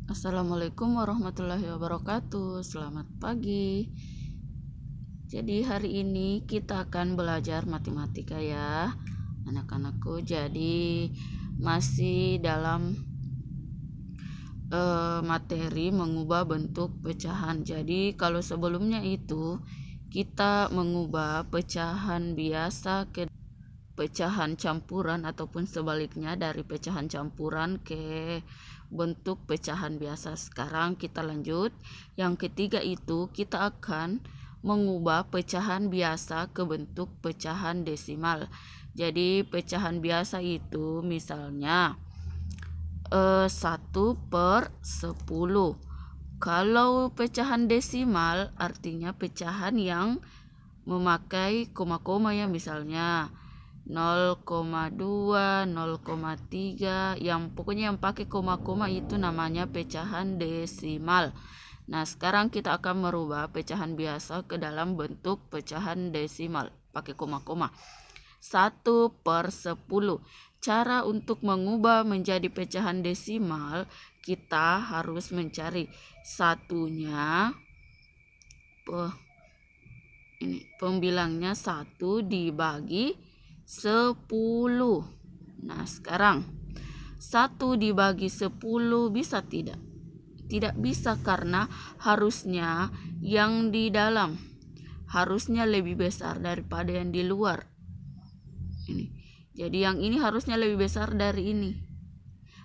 Assalamualaikum warahmatullahi wabarakatuh. Selamat pagi. Jadi hari ini kita akan belajar matematika ya, anak-anakku. Jadi masih dalam materi mengubah bentuk pecahan. Jadi kalau sebelumnya itu kita mengubah pecahan biasa ke pecahan campuran ataupun sebaliknya dari pecahan campuran ke bentuk pecahan biasa. Sekarang kita lanjut. Yang ketiga itu kita akan mengubah pecahan biasa ke bentuk pecahan desimal. Jadi pecahan biasa itu misalnya 1/10. Kalau pecahan desimal artinya pecahan yang memakai koma-koma ya, misalnya 0,2, 0,3, yang pokoknya yang pakai koma-koma itu namanya pecahan desimal. Nah, sekarang kita akan merubah pecahan biasa ke dalam bentuk pecahan desimal pakai koma-koma. 1/10. Cara untuk mengubah menjadi pecahan desimal, kita harus mencari satunya, ini pembilangnya 1 dibagi 10. Nah, sekarang 1 dibagi 10 bisa tidak? Tidak bisa, karena harusnya yang di dalam harusnya lebih besar daripada yang di luar. Ini. Jadi yang ini harusnya lebih besar dari ini.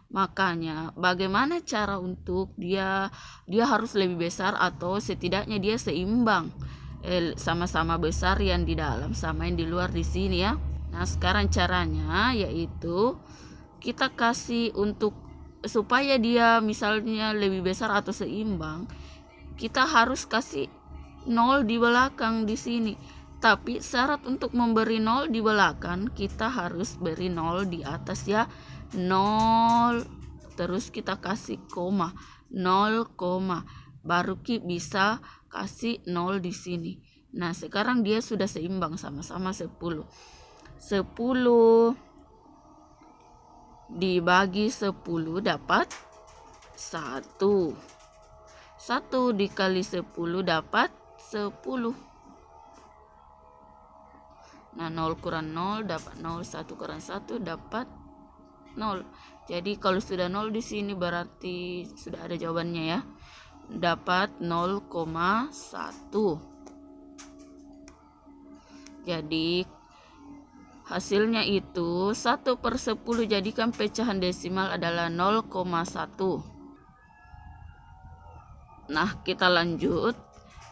Makanya bagaimana cara untuk dia harus lebih besar atau setidaknya dia seimbang, sama-sama besar yang di dalam sama yang di luar di sini ya. Nah, sekarang caranya yaitu kita kasih untuk supaya dia misalnya lebih besar atau seimbang, kita harus kasih 0 di belakang di sini. Tapi syarat untuk memberi 0 di belakang, kita harus beri 0 di atas ya. 0, terus kita kasih koma, 0, baru bisa kasih 0 di sini. Nah, sekarang dia sudah seimbang sama-sama 10. 10 dibagi 10 dapat 1. 1 dikali 10 dapat 10. Nah, 0 kurang 0 dapat 0, 1 kurang 1 dapat 0. Jadi kalau sudah 0 di sini berarti sudah ada jawabannya ya. Dapat 0,1. Jadi hasilnya itu 1/10, jadikan pecahan desimal adalah 0,1. Nah, kita lanjut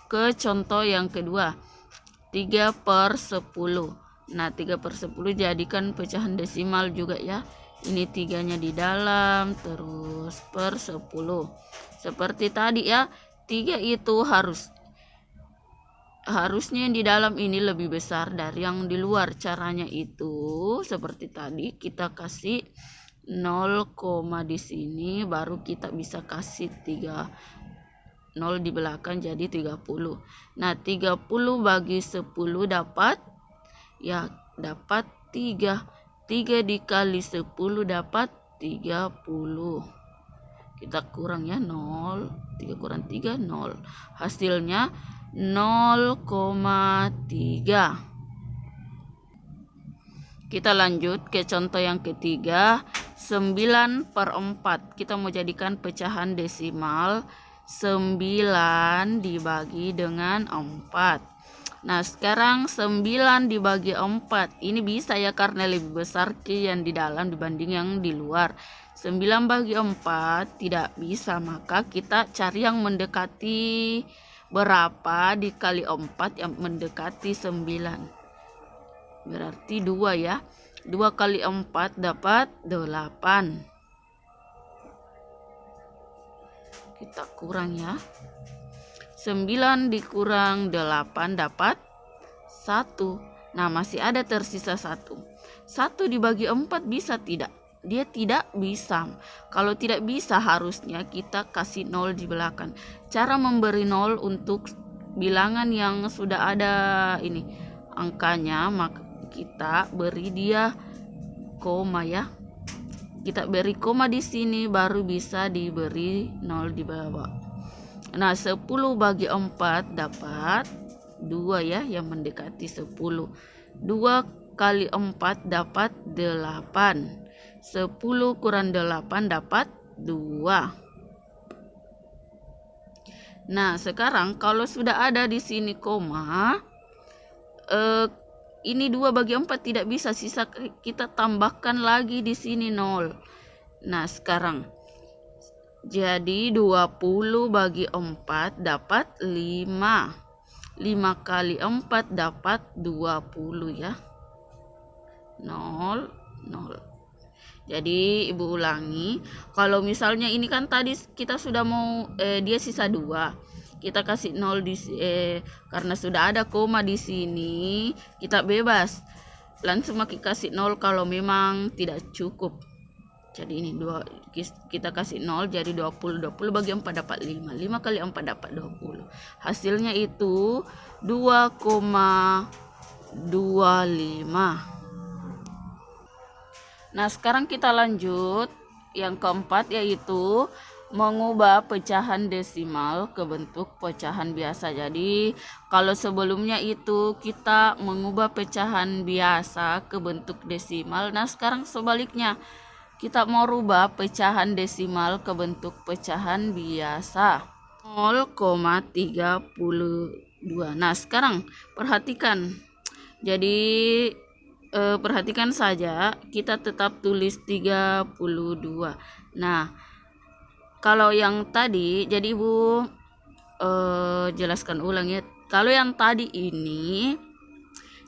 ke contoh yang kedua. 3/10. Nah, 3/10 jadikan pecahan desimal juga ya. Ini 3-nya di dalam, terus per 10. Seperti tadi ya, 3 itu harusnya yang di dalam ini lebih besar dari yang di luar. Caranya itu seperti tadi, kita kasih 0, di sini, baru kita bisa kasih 0 di belakang jadi 30. Nah, 30 bagi 10 dapat 3. 3 dikali 10 dapat 30. Kita kurang ya, 0. 3 kurang 3, 0. Hasilnya 0,3. Kita lanjut ke contoh yang ketiga. 9/4. Kita mau jadikan pecahan desimal 9 dibagi dengan 4. Nah, sekarang 9 dibagi 4. Ini bisa ya karena lebih besar ke yang di dalam dibanding yang di luar. 9 bagi 4 tidak bisa, maka kita cari yang mendekati berapa dikali 4 yang mendekati 9. Berarti 2 ya. 2 kali 4 dapat 8. Kita kurang ya. 9 dikurang 8 dapat 1. Nah, masih ada tersisa 1. 1 dibagi 4 bisa tidak? Dia tidak bisa. Kalau tidak bisa, harusnya kita kasih 0 di belakang. Cara memberi 0 untuk bilangan yang sudah ada ini angkanya, maka kita beri dia koma ya. kita beri koma di sini, baru bisa diberi 0 di bawah. Nah, 10 bagi 4 dapat 2 ya, yang mendekati 10. 2 kali 4 dapat 8. 10 kurang 8 dapat 2. Nah, sekarang kalau sudah ada di sini koma, ini 2 bagi 4 tidak bisa, sisa kita tambahkan lagi di sini 0. Nah, sekarang jadi 20 bagi 4 dapat 5. 5 kali 4 dapat 20 ya. 0, 0. Jadi ibu ulangi, kalau misalnya ini kan tadi kita sudah mau dia sisa 2. Kita kasih 0 karena sudah ada koma di sini, kita bebas. Langsung kasih 0 kalau memang tidak cukup. Jadi ini 2 kita kasih 0 jadi 20. 20 bagi 4 dapat 5. 5 kali 4 dapat 20. Hasilnya itu 2,25. Nah, sekarang kita lanjut yang keempat, yaitu mengubah pecahan desimal ke bentuk pecahan biasa. Jadi kalau sebelumnya itu kita mengubah pecahan biasa ke bentuk desimal, nah sekarang sebaliknya kita mau rubah pecahan desimal ke bentuk pecahan biasa. 0,32. Nah, sekarang perhatikan. Jadi perhatikan saja, kita tetap tulis 32. Nah, kalau yang tadi, jadi ibu jelaskan ulang ya. Kalau yang tadi ini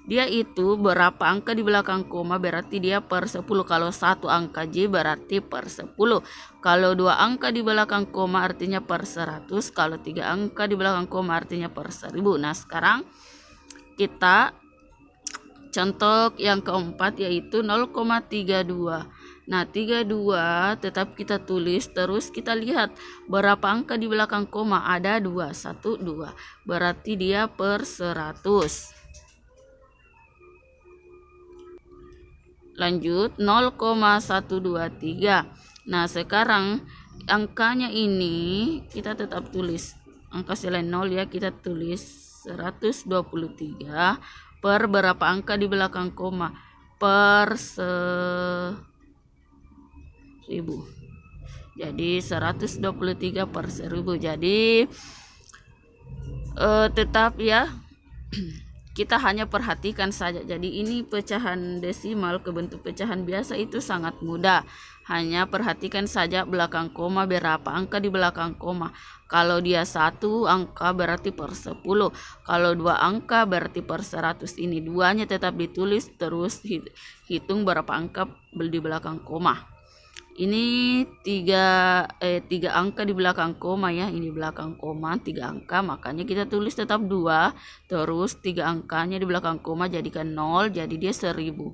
dia itu berapa angka di belakang koma, berarti dia per 10. Kalau 1 angka J berarti per 10. Kalau 2 angka di belakang koma artinya per 100. Kalau 3 angka di belakang koma artinya per 1000. Nah, sekarang kita contoh yang keempat, yaitu 0,32. Nah, 32 tetap kita tulis, terus kita lihat berapa angka di belakang koma, ada 2, 1, 2. Berarti dia per 100. Lanjut 0,123. Nah, sekarang angkanya ini kita tetap tulis angka selain 0 ya, kita tulis 123 per berapa angka di belakang koma, per 1000. Jadi 123 per 1000. Jadi tetap ya kita hanya perhatikan saja. Jadi ini pecahan desimal ke bentuk pecahan biasa itu sangat mudah. Hanya perhatikan saja belakang koma, berapa angka di belakang koma. Kalau dia 1 angka berarti per 10. Kalau 2 angka berarti per 100. Ini duanya tetap ditulis, terus hitung berapa angka di belakang koma. Ini 3 angka di belakang koma ya. Ini belakang koma 3 angka, makanya kita tulis tetap 2. Terus 3 angkanya di belakang koma jadikan 0, jadi dia 1000.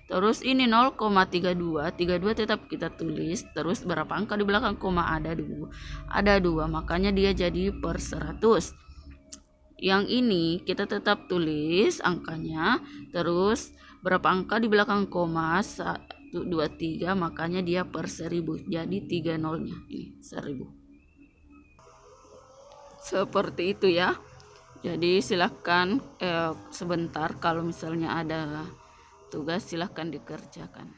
Terus ini 0,32. 32 tetap kita tulis, terus berapa angka di belakang koma, ada 2. Ada 2, makanya dia jadi per 100. Yang ini kita tetap tulis angkanya, terus berapa angka di belakang koma, 1, 2, 3, makanya dia per 1000. Jadi 3 nolnya ini 1000. Seperti itu ya. Jadi silahkan sebentar kalau misalnya ada tugas silahkan dikerjakan.